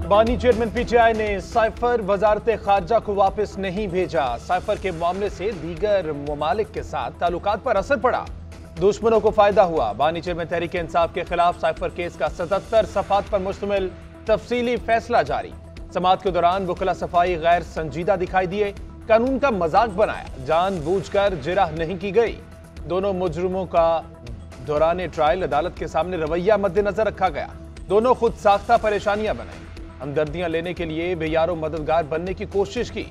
बानी chairman PTI ने cipher वजारत खारजा को वापस नहीं भेजा। साइफर के मामले से दीगर ममालिक के साथ ताल्लुकात पर असर पड़ा, दुश्मनों को फायदा हुआ। बानी चेयरमैन तहरीक इंसाफ के खिलाफ साइफर केस का 77 सफात पर मुश्तमिल तफसीली फैसला जारी। समाअत के दौरान वकला सफाई गैर संजीदा दिखाई दिए, कानून का मजाक बनाया, जानबूझकर जिरह नहीं की गई। दोनों मुजरिमों का दौरान ट्रायल अदालत के सामने रवैया मद्देनजर रखा गया। दोनों खुद साख्ता परेशानियां बनाई, हमदर्दियां लेने के लिए बेयारो मददगार बनने की कोशिश की।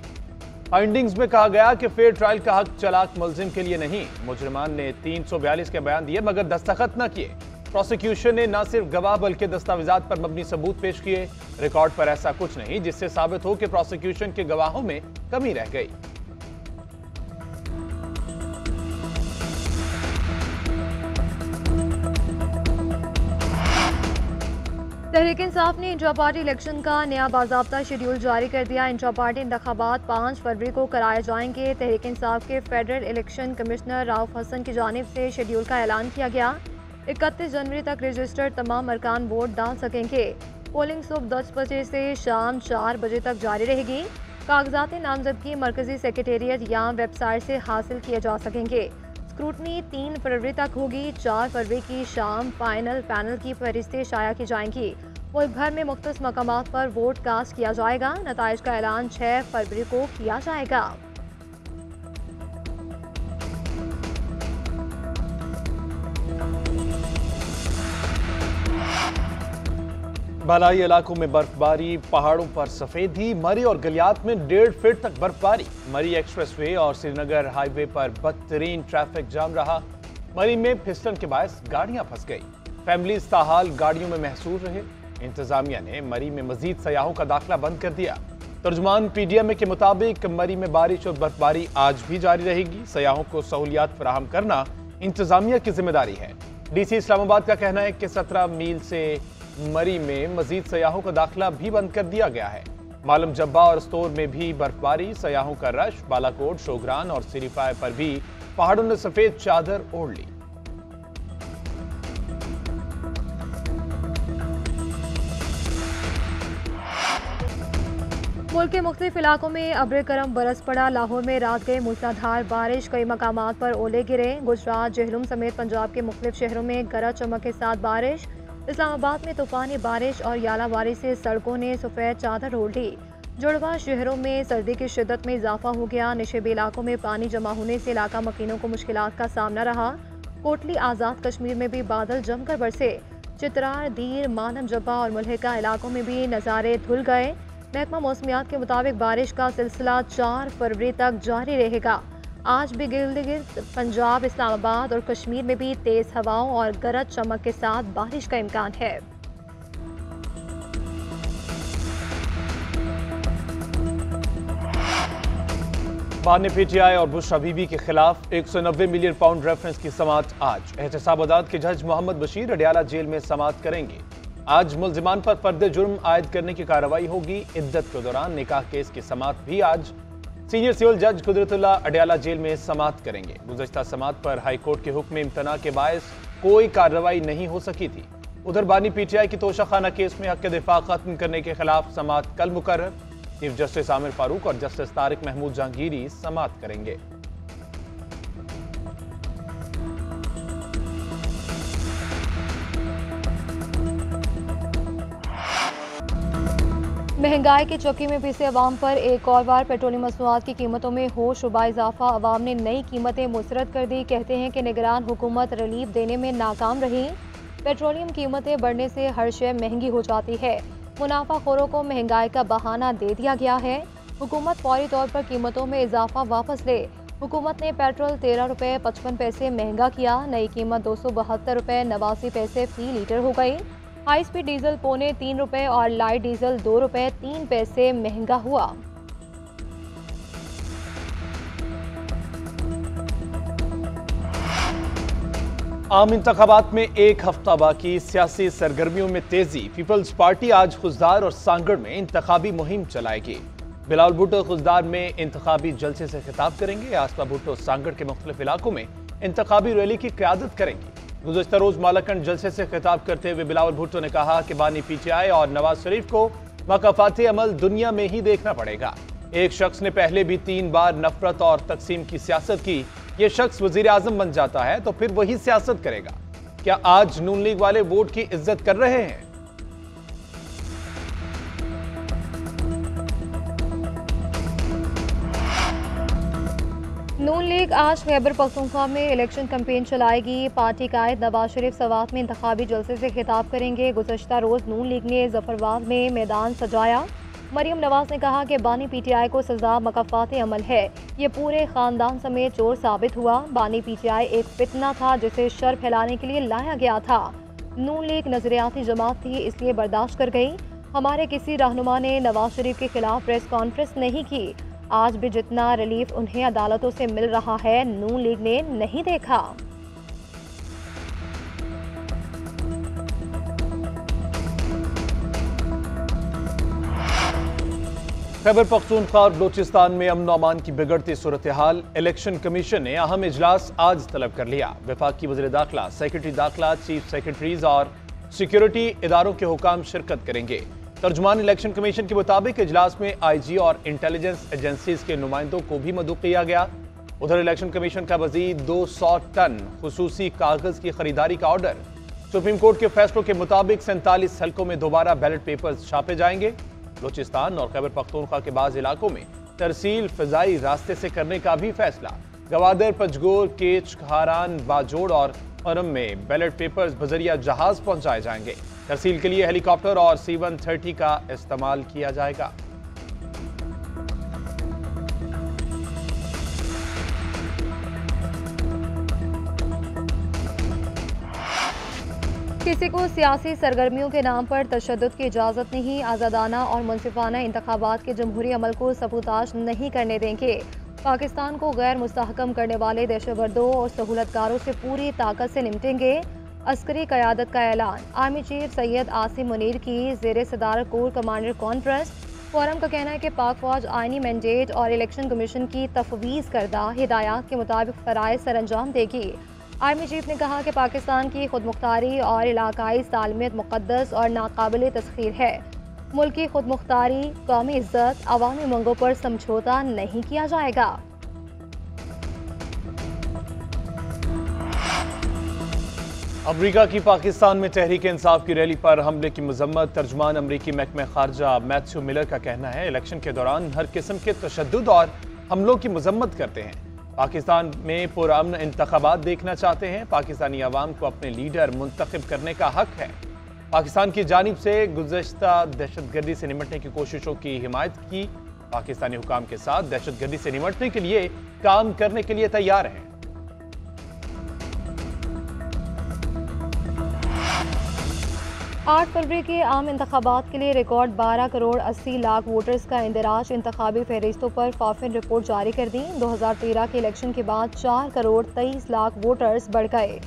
फाइंडिंग्स में कहा गया कि फेयर ट्रायल का हक चलाक मुलजिम के लिए नहीं। मुजरिमान ने 342 के बयान दिए मगर दस्तखत न किए। प्रोसिक्यूशन ने न सिर्फ गवाह बल्कि दस्तावेजात पर मबनी सबूत पेश किए। रिकॉर्ड पर ऐसा कुछ नहीं जिससे साबित हो कि प्रोसिक्यूशन के गवाहों में कमी रह गई। तहरीक इंसाफ ने इंट्रा पार्टी इलेक्शन का नया बाज़ाब्ता शेड्यूल जारी कर दिया। इंट्रा पार्टी इंतखाबात 5 फरवरी को कराए जाएंगे। तहरीक इंसाफ के federal election commissioner Rauf Hasan की जानिब से शेड्यूल का ऐलान किया गया। 31 जनवरी तक रजिस्टर्ड तमाम अरकान वोट डाल सकेंगे। पोलिंग सुबह 10 बजे से शाम 4 बजे तक जारी रहेगी। कागजात नामजदगी मरकजी सेक्रेटेरिएट या वेबसाइट से हासिल किए जा सकेंगे। स्क्रूटनी 3 फरवरी तक होगी। 4 फरवरी की शाम फाइनल पैनल की फहरिस्तें शाया की जाएंगी। मुल्क भर में मुख्तलिफ मकामात पर वोट कास्ट किया जाएगा। नताइज का ऐलान 6 फरवरी को किया जाएगा। बालाई इलाकों में बर्फबारी, पहाड़ों पर सफेदी। मरी और गलियात में 1.5 फीट तक बर्फबारी। मरी एक्सप्रेसवे और श्रीनगर हाईवे पर बदतरीन ट्रैफिक जाम रहा। मरी में फिसलन के बायस गाड़ियां फंस गई। फैमिलीज ताहाल गाड़ियों में महसूर रहे। इंतजामिया ने मरी में मजीद सयाहों का दाखिला बंद कर दिया। तर्जुमान पीडीएम के मुताबिक मरी में बारिश और बर्फबारी आज भी जारी रहेगी। सयाहों को सहूलियात फराहम करना इंतजामिया की जिम्मेदारी है। डीसी इस्लामाबाद का कहना है कि 17 मील से मरी में मजीद सयाहों का दाखिला भी बंद कर दिया गया है। मालम जब्बा और स्तोर में भी बर्फबारी, सयाहों का रश। बालाकोट, शोगरान और सिरीफाय पर भी पहाड़ों ने सफेद चादर ओढ़ ली। मुल्क के मुख्तलिफ इलाकों में अब्र करम बरस पड़ा। लाहौर में रात गए मूसलाधार बारिश, कई मकामात पर ओले गिरे। गुजरात, जहलुम समेत पंजाब के मुख्तलिफ शहरों में गरज चमक के साथ बारिश। इस्लामाबाद में तूफानी बारिश और यालाबारी से सड़कों ने सफ़ेद चादर ओढ़ ली। जुड़वा शहरों में सर्दी की शिद्दत में इजाफा हो गया। निशेबी इलाकों में पानी जमा होने से इलाका मकीनों को मुश्किलात का सामना रहा। कोटली, आज़ाद कश्मीर में भी बादल जमकर बरसे। चित्रार, दीर, मालम जब्बा और मुल्हिका इलाकों में भी नज़ारे धुल गए। महकमा मौसमियात के मुताबिक बारिश का सिलसिला 4 फरवरी तक जारी रहेगा। आज भी गिर्द पंजाब, इस्लामाबाद और कश्मीर में भी तेज हवाओं और गरज चमक के साथ बारिश का इम्कान है। बाद ने पीटीआई और बुशरा बीबी के खिलाफ 190 मिलियन पाउंड रेफरेंस की समाअत आज। एहतसाब अदालत के जज मोहम्मद बशीर अडियाला जेल में समाअत करेंगे। आज मुल्जिमान पर फर्द जुर्म आयद करने की कार्रवाई होगी। इद्दत के दौरान निकाह केस की समाअत भी आज। सीनियर सिविल जज कुदरतुल्लाह अडियाला जेल में समाअत करेंगे। गुज़श्ता समाअत पर हाई कोर्ट के हुक्म इम्तना के बायस कोई कार्रवाई नहीं हो सकी थी। उधर बानी पीटीआई की तोशाखाना केस में हक दिफा खत्म करने के खिलाफ समाअत कल मुकर्रर। चीफ जस्टिस आमिर फारूक और जस्टिस तारिक महमूद जहांगीरी समाअत करेंगे। महंगाई की चौकी में पिसे अवाम पर एक और बार पेट्रोलियम मसनूआत की कीमतों में होशरुबा इजाफा। अवाम ने नई कीमतें मुस्तरद कर दी। कहते हैं कि निगरान हुकूमत रिलीफ देने में नाकाम रही। पेट्रोलियम कीमतें बढ़ने से हर शय महंगी हो जाती है। मुनाफाखोरों को महंगाई का बहाना दे दिया गया है। हुकूमत फौरी तौर पर कीमतों में इजाफा वापस ले। हुकूमत ने पेट्रोल 13 रुपये 55 पैसे महंगा किया। नई कीमत 272 रुपये 89 पैसे फी लीटर हो गई। हाई स्पीड डीजल 3.25 रुपये और लाइट डीजल 2 रुपये 3 पैसे महंगा हुआ। आम इंतखाबात में एक हफ्ता बाकी, सियासी सरगर्मियों में तेजी। पीपल्स पार्टी आज खुजदार और सांगड़ में इंतखाबी मुहिम चलाएगी। बिलावल भुट्टो खुजदार में इंतखाबी जलसे से खिताब करेंगे। आसफा भुट्टो सांगड़ के मुख्तलिफ इलाकों में इंतखाबी रैली की क़यादत करेंगी। गुज़श्ता रोज मालाकंड जलसे से खिताब करते हुए बिलावल भुट्टो ने कहा कि बानी पीटीआई और नवाज शरीफ को मकाफाती अमल दुनिया में ही देखना पड़ेगा। एक शख्स ने पहले भी 3 बार नफरत और तकसीम की सियासत की। यह शख्स वजीर आजम बन जाता है तो फिर वही सियासत करेगा। क्या आज नून लीग वाले वोट की इज्जत कर रहे हैं? नून लीग आज खैबर पख्तूनख्वा में इलेक्शन कैंपेन चलाएगी। पार्टी कायद नवाज शरीफ सवात में इंतखाबी जलसे से खिताब करेंगे। गुज़श्ता रोज नून लीग ने जफरवाद में मैदान सजाया। मरियम नवाज ने कहा कि बानी पीटीआई को सजा मकाफाती अमल है। ये पूरे खानदान समेत चोर साबित हुआ। बानी पीटीआई एक फितना था जिसे शर फैलाने के लिए लाया गया था। नून लीग नजरियाती जमात थी, इसलिए बर्दाश्त कर गई। हमारे किसी रहनुमा ने नवाज शरीफ के खिलाफ प्रेस कॉन्फ्रेंस नहीं की। आज भी जितना रिलीफ उन्हें अदालतों से मिल रहा है, नून लीग ने नहीं देखा। खैबर पख्तूनख्वा और बलूचिस्तान में अमन अमान की बिगड़ती सूरत हाल। इलेक्शन कमीशन ने अहम इजलास आज तलब कर लिया। वफाकी वज़ीर दाखिला, सेक्रेटरी दाखिला, चीफ सेक्रेटरीज और सिक्योरिटी इदारों के हुकाम शिरकत करेंगे। तर्जुमान इलेक्शन कमीशन के मुताबिक इजलास में IG और इंटेलिजेंस एजेंसीज के नुमाइंदों को भी मदऊ किया गया। उधर इलेक्शन कमीशन का मजीद 200 टन खुसूसी कागज की खरीदारी का ऑर्डर। सुप्रीम कोर्ट के फैसलों के मुताबिक 47 हल्कों में दोबारा बैलेट पेपर्स छापे जाएंगे। बलूचिस्तान और खैबर पख्तूनख्वा के बाज़ इलाकों में तरसील फिजाई रास्ते से करने का भी फैसला। गवादर, पजगोर, केच, खारान, बाजोड़ और औरम में बैलेट पेपर्स बजरिया जहाज पहुंचाए जाएंगे। तरसील के लिए हेलीकॉप्टर और C-130 का इस्तेमाल किया जाएगा। किसी को सियासी सरगर्मियों के नाम पर तशद्दुद की इजाज़त नहीं। आज़ादाना और मुनसिफाना इंतखाबात के जमहूरी अमल को सबूताज नहीं करने देंगे। पाकिस्तान को गैर मुस्तहकम करने वाले दहशतगर्दों और सहूलतकारों से पूरी ताकत से निपटेंगे। अस्करी क़यादत का ऐलान। आर्मी चीफ सैयद आसिम मुनीर की ज़ेर सदारत कोर कमांडर कॉन्फ्रेंस। फोरम का कहना है कि पाक फौज आइनी मैंडेट और इलेक्शन कमीशन की तफवीज़ करदा हिदायत के मुताबिक फ़राइज़ सरअंजाम देगी। आर्मी चीफ ने कहा कि पाकिस्तान की खुद मुख्तारी और इलाकाई सालमियत मुक़द्दस और नाकाबिल तस्खीर है। मुल्की खुद मुख्तारी, कौमी इज्जत, अवामी मंगों पर समझौता नहीं किया जाएगा। अमरीका की पाकिस्तान में तहरीक इंसाफ की रैली पर हमले की मजम्मत। तर्जुमान अमरीकी महकमा खारजा मैथ्यू मिलर का कहना है, इलेक्शन के दौरान हर किस्म के तशद्दुद और हमलों की मजम्मत करते हैं। पाकिस्तान में पुरअमन इंतखाबात देखना चाहते हैं। पाकिस्तानी अवाम को अपने लीडर मुंतखब करने का हक है। पाकिस्तान की जानिब से गुज़श्ता दहशतगर्दी से निपटने की कोशिशों की हिमायत की। पाकिस्तानी हुकाम के साथ दहशतगर्दी से निपटने के लिए काम करने के लिए तैयार हैं। 8 फरवरी के आम इंतखाबात के लिए रिकॉर्ड 12 करोड़ 80 लाख वोटर्स का इंदराज। इंतखाबी फहरिस्तों पर फाफिन रिपोर्ट जारी कर दी। 2013 के इलेक्शन के बाद 4 करोड़ 23 लाख वोटर्स बढ़ गए।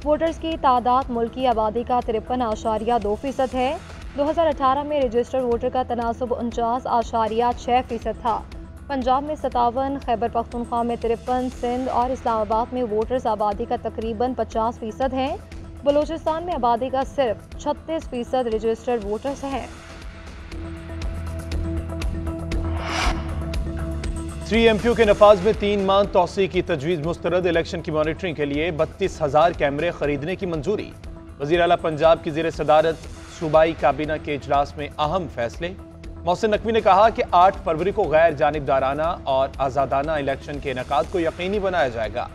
वोटर्स की तादाद मुल्की आबादी का 53.2% है। 2018 में रजिस्टर्ड वोटर का तनासब 49.6% था। पंजाब में 57, खैबर पख्तूनख्वा में 53, सिंध और इस्लामाबाद में वोटर्स आबादी का तकरीबन 50% है। बलूचिस्तान में आबादी का सिर्फ 36% रजिस्टर्ड वोटर्स हैं। 3 MPO के नफाज में 3 माह तौसी की तजवीज़ मुस्तरद। इलेक्शन की मॉनिटरिंग के लिए 32,000 कैमरे खरीदने की मंजूरी। वज़ीर आला पंजाब की ज़ेर सदारत सूबाई काबीना के इजलास में अहम फैसले। मोहसिन नकवी ने कहा कि 8 फरवरी को गैर जानिबदाराना और आज़ादाना इलेक्शन के इनेकाद को यकीनी बनाया जाएगा।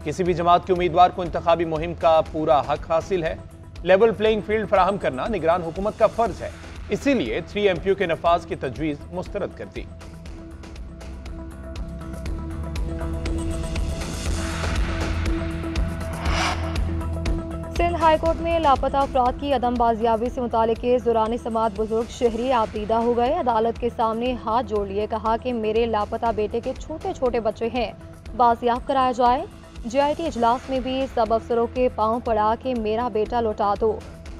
किसी भी जमात के उम्मीदवार को इंतखाबी मुहिम का पूरा हक हासिल है। लेवल प्लेइंग फील्ड फराहम करना निगरान हुकूमत का फर्ज है, इसीलिए 3 MPO के नफाज की तजवीज़ मुस्तरद कर दी। सिंध हाईकोर्ट में लापता अफराद की अदम बाजियाबी से मुतालिक केस दौरान समात बुजुर्ग शहरी आबदीदा हो गए। अदालत के सामने हाथ जोड़ लिए कहा कि मेरे लापता बेटे के छोटे छोटे बच्चे हैं, बाजियाब कराया जाए। JIT इजलास में भी सब अफसरों के पांव पड़ा कि मेरा बेटा लौटा दो।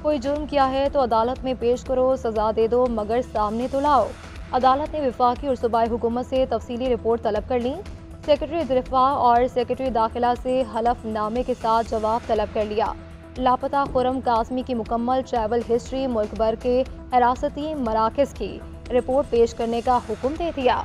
कोई जुर्म किया है तो अदालत में पेश करो, सजा दे दो, मगर सामने तो लाओ। अदालत ने वफाकी और सूबाई हुकूमत से तफसीली रिपोर्ट तलब कर ली। सेक्रेटरी दिफा और सेक्रेटरी दाखिला से हलफनामे के साथ जवाब तलब कर लिया। लापता खुर्रम काज़मी की मुकम्मल ट्रैवल हिस्ट्री मुल्क भर के हिरासती मराकज़ की रिपोर्ट पेश करने का हुक्म दे दिया।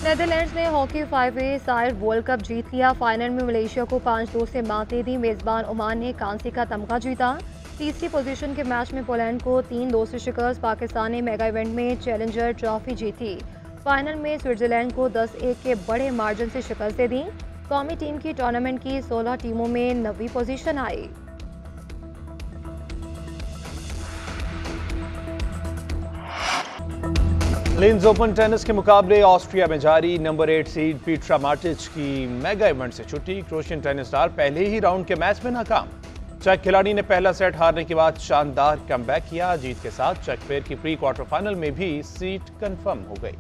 नीदरलैंड्स ने hockey 5A side world cup जीत लिया। फाइनल में मलेशिया को 5-2 से मात दे दी। मेजबान ओमान ने कांसे का तमगा जीता। तीसरी पोजीशन के मैच में पोलैंड को 3-2 से शिकस्त। पाकिस्तान ने मेगा इवेंट में चैलेंजर ट्रॉफी जीती। फाइनल में स्विट्जरलैंड को 10-1 के बड़े मार्जिन से शिकस्त दे दी। कौमी टीम की टूर्नामेंट की 16 टीमों में 9वीं पोजीशन आई। लिंज ओपन टेनिस के मुकाबले ऑस्ट्रिया में जारी। नंबर 8 सीड पीट्रा मार्टिच की मेगा इवेंट से छुट्टी। क्रोशियन टेनिस स्टार पहले ही राउंड के मैच में नाकाम। चेक खिलाड़ी ने पहला सेट हारने के बाद शानदार कमबैक किया। जीत के साथ चेक पेयर की प्री क्वार्टर फाइनल में भी सीट कंफर्म हो गई।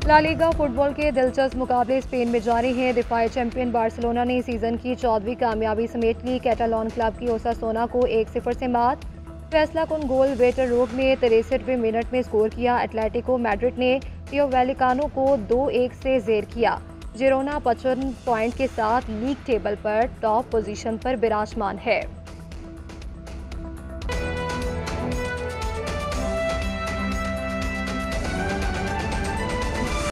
ला लीगा फुटबॉल के दिलचस्प मुकाबले स्पेन में जारी हैं। दिफाई चैंपियन बार्सिलोना ने सीजन की 14वीं कामयाबी समेट ली। कैटालॉन क्लब की ओसासोना को 1-0 से मात। फैसला कुन गोल वेटर रोग ने 63वें मिनट में स्कोर किया। एटलेटिको मैड्रिड ने रियो वैलिकानो को 2-1 से जेर किया। जिरोना 55 पॉइंट के साथ लीग टेबल पर टॉप पोजीशन पर विराजमान है।